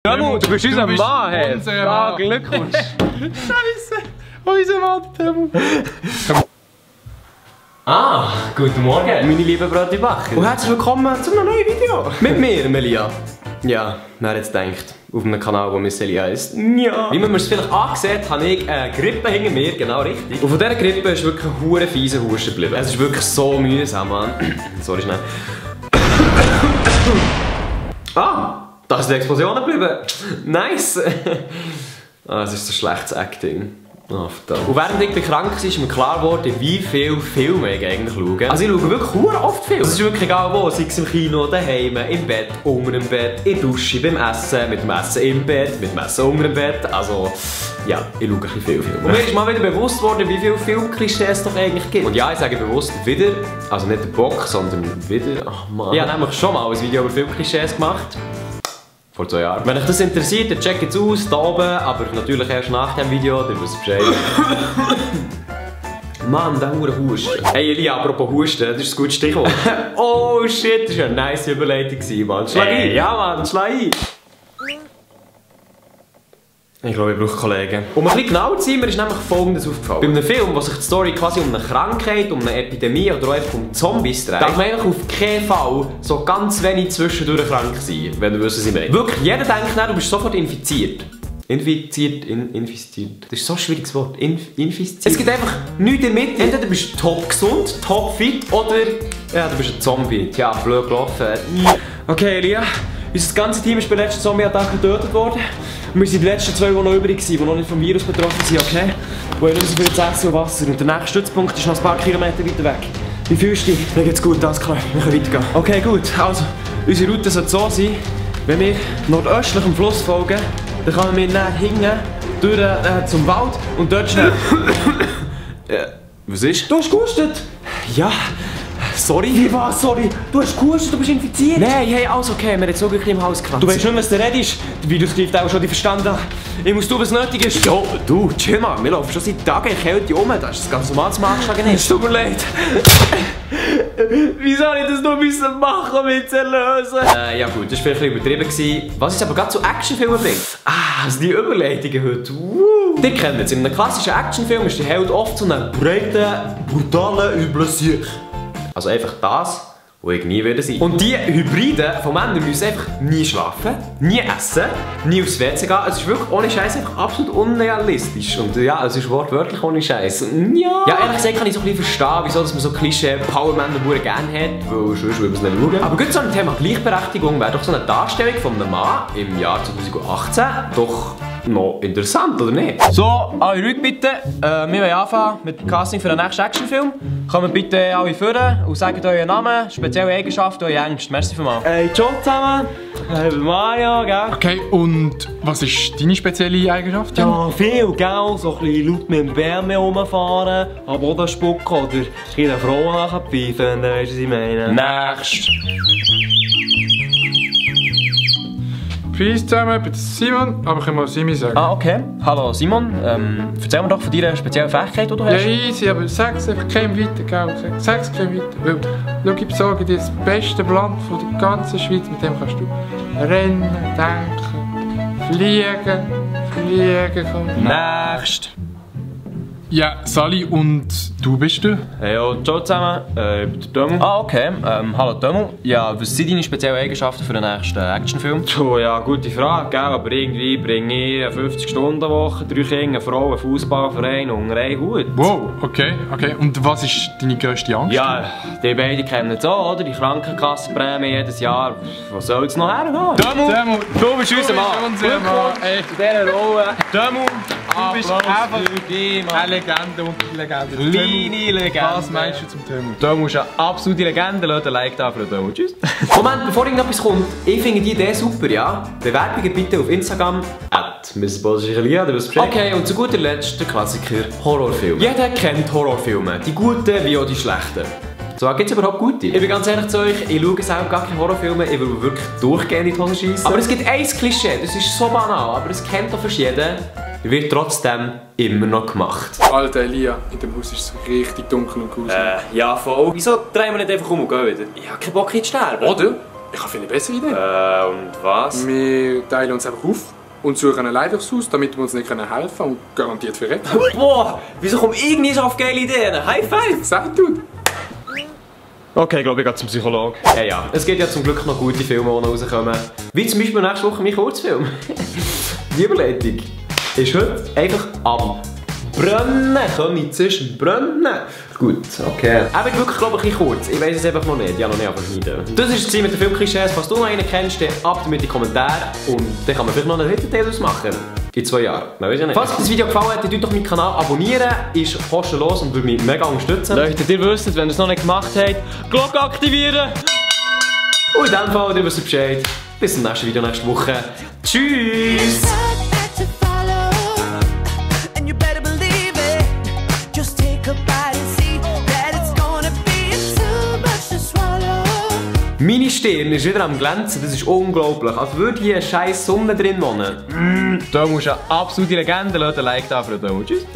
Temu, du bist unser Mann, hey. Ja, Glückwunsch. Scheiße, unser Mann, Temu. Ah, guten Morgen, meine lieben Brötchenbacher. Und herzlich willkommen zu einem neuen Video. Mit mir, Melia. Ja, wer hat jetzt gedacht, auf einem Kanal, der Miss Elia heisst. Ja. Wie man es vielleicht angesehen hat, habe ich eine Grippe hinter mir, genau richtig. Und von dieser Grippe ist wirklich ein hure fieser Husten geblieben. Es ist wirklich so mühsam, Mann. Sorry, schnell. Ah, da ist die Explosion geblieben. Nice. Ah, es ist so schlechtes Acting. Oh, verdammt. Und während ich krank war, ist mir klar geworden, wie viele Filme ich eigentlich schaue. Also ich schaue wirklich sehr oft Filme. Es ist wirklich egal wo, sei es im Kino, daheim, im Bett, unter dem Bett, in der Dusche, beim Essen, mit dem Essen im Bett, mit dem Essen unter dem Bett. Also, ja, ich schaue ein bisschen viele Filme. Und mir ist mal wieder bewusst worden, wie viele Filmklischees es doch eigentlich gibt. Und ja, ich sage bewusst wieder, also nicht der Bock, sondern wieder, ach Mann. Ich habe nämlich schon mal ein Video über Filmklischees gemacht. Vor 2 Jahren. Wenn euch das interessiert, dann checkt es aus, da oben, aber natürlich erst nach dem Video, dann wisst ihr Bescheid. Mann, der hure Husten. Hey Elia, apropos Husten, das ist ein gutes Stichwort. Oh shit, das war eine nice Überleitung, Mann. Schlag ein! Ja Mann, schlag ein! Ich glaube, ich brauche Kollegen. Um ein bisschen genauer zu sein, mir ist nämlich Folgendes aufgefallen. Bei einem Film, wo sich die Story quasi um eine Krankheit, um eine Epidemie oder auch einfach um Zombies dreht, darf man eigentlich auf keinen Fall so ganz wenig zwischendurch krank sein, wenn du wisst, was ich meine. Wirklich, jeder denkt, du bist sofort infiziert. Infiziert. Das ist so ein schwieriges Wort. Infiziert. Es gibt einfach nichts damit. Entweder du bist top gesund, top fit oder ja, du bist ein Zombie. Tja, blöd gelaufen. Okay, Elia. Unser ganzes Team ist bei der letzten Zombie-Attacke getötet worden. Und wir sind die letzten 2, die noch übrig waren, die noch nicht vom Virus betroffen sind, okay? Und haben nicht so viel zu essen und Wasser. Und der nächste Stützpunkt ist noch ein paar Kilometer weiter weg. Wie fühlst du dich? Mir geht's gut, alles klar. Wir können weitergehen. Okay, gut. Also, unsere Route sollte so sein, wenn wir nordöstlich dem Fluss folgen, dann können wir näher hinten durch zum Wald und dort schnell... Was ist? Du hast gehustet! Ja. Sorry? Wie was? Sorry? Du hast gehustet, du bist infiziert? Nein, hey, alles okay, mir hat so wirklich im Haus gekratzt. Du weißt nicht, was du redest? Der Virus greift auch schon die Verstand an. Ich muss tun, was nötig ist. Jo, du, chill mal, wir laufen schon seit Tagen in Kälte um. Das ist das ganz normal zum Anschlagen. Es tut mir leid. Wie soll ich das noch müssen machen, um mich zu erlösen? Ja gut, das war vielleicht ein bisschen übertrieben. Was uns aber gerade zu Actionfilmen bringt. Ah, also die Überleitungen heute. Ihr kennt es, in einem klassischen Actionfilm ist der Held oft so ein breiter, brutaler, übler Sieg. Also einfach das, wo ich nie wieder sein. Und die Hybriden von Männern müssen einfach nie schlafen, nie essen, nie aufs WC gehen. Es ist wirklich ohne Scheiß einfach absolut unrealistisch. Und ja, es ist wortwörtlich ohne Scheiß. Ja. Ja, ehrlich gesagt kann ich so ein bisschen verstehen, wieso dass man so Klischee-Power-Männer gerne hat, weil sonst würde man es nicht schauen. Aber gut, so ein Thema Gleichberechtigung wäre doch so eine Darstellung von einem Mann im Jahr 2018 doch noch interessant, oder nicht? So, alle ruhig bitte. Wir wollen anfangen mit dem Casting für den nächsten Actionfilm. Kommt bitte alle vorne und sagt euren Namen, spezielle Eigenschaften, eure Ängste. Merci vielmals. Hey, ciao zusammen. Hey, Mario, gell? Okay, und was ist deine spezielle Eigenschaft? Ja, viel, gell? So ein bisschen laut mit dem Wärme rumfahren, am Boden spucken oder eine Frau nachpfeifen, wenn du weißt, was ich meine. Nächst. Peace zusammen, ich bin Simon, aber ich kann mal Simi sagen. Ah, okay. Hallo Simon, erzähl mir doch von deiner speziellen Fähigkeit, die du hast. Ja, easy, aber sag's einfach keinem weiter, gell? Sag's keinem weiter. Weil, schau, ich besorge dir das beste Land von der ganzen Schweiz, mit dem kannst du rennen, denken, fliegen kommen. Nächst. Ja, Sally, und du bist du? Hey, yo, ciao zusammen, ich bin der Temu. Ah, okay. Hallo Temu. Ja, was sind deine speziellen Eigenschaften für den nächsten Actionfilm? Oh, ja, gute Frage, gell? Aber irgendwie bringe ich eine 50-Stunden-Woche, 3 Kinder, eine Frau, einen Fußballverein und einen Hut. Wow, okay. Und was ist deine grösste Angst? Ja, die beiden kennen es auch, oder? Die Krankenkassenprämie jedes Jahr. Wo soll es noch hergehen? Temu, du bist unser Mann. Glückwunsch zu dieser Rolle. Temu, du bist einfach eine Legende unter die Legende. Kleine Legende. Was meinst du zum Temu? Temu ist eine absolute Legende. Lasst ein Like da für den Temu. Tschüss. Moment, bevor irgendetwas kommt. Ich finde die Idee super, ja? Bewerbungen bitte auf Instagram. Okay, und zu guter Letzt der Klassiker Horrorfilm. Jeder kennt Horrorfilme. Die guten wie auch die schlechten. So, gibt es überhaupt gute? Ich bin ganz ehrlich zu euch, ich schaue selber gar keine Horrorfilme, ich will wirklich durchgehend in die Hose schiessen. Aber es gibt ein Klischee, das ist so banal, aber es kennt doch fast jeder. Wird trotzdem immer noch gemacht. Alter Elia, in dem Haus ist es so richtig dunkel und gruselig. Ja voll. Wieso drehen wir nicht einfach um und gehen wieder? Ich habe keinen Bock, hier zu sterben. Oder? Ich habe viel bessere Idee. Und was? Wir teilen uns einfach auf und suchen ein Leidungshaus, damit wir uns nicht helfen können und garantiert für retten. Boah, wieso kommt irgendwie so auf geile Ideen? High five! Sag du! Okay, ich glaube, ich gehe zum Psychologen. Hey, ja, es gibt ja zum Glück noch gute Filme, die noch rauskommen. Wie zum Beispiel nächste Woche mein Kurzfilm. Die Überleitung ist heute einfach am Brennen. Komme zwischen Brennen. Gut, okay. Aber wirklich, glaube ich, ein bisschen kurz. Ich weiß es einfach noch nicht. Ich habe noch nicht angefangen. Das war es mit den Filmklischees. Falls du noch einen kennst, dann ab damit in die Kommentare. Und dann kann man vielleicht noch einen dritten Teil ausmachen. In 2 Jahren. Man weiß ja nicht. Falls euch das Video gefallen hat, dann doch meinen Kanal abonnieren. Ist kostenlos und würde mich mega unterstützen. Leute, ihr wisst, wenn ihr es noch nicht gemacht habt, Glocke aktivieren. Und in diesem Fall, ihr wisst Bescheid. Bis zum nächsten Video nächste Woche. Tschüss! Meine Stirn ist wieder am Glänzen, das ist unglaublich. Als würde hier eine scheiß Sonne drin wohnen. Da musst du eine absolute Legende lassen. Like da für den Tschüss.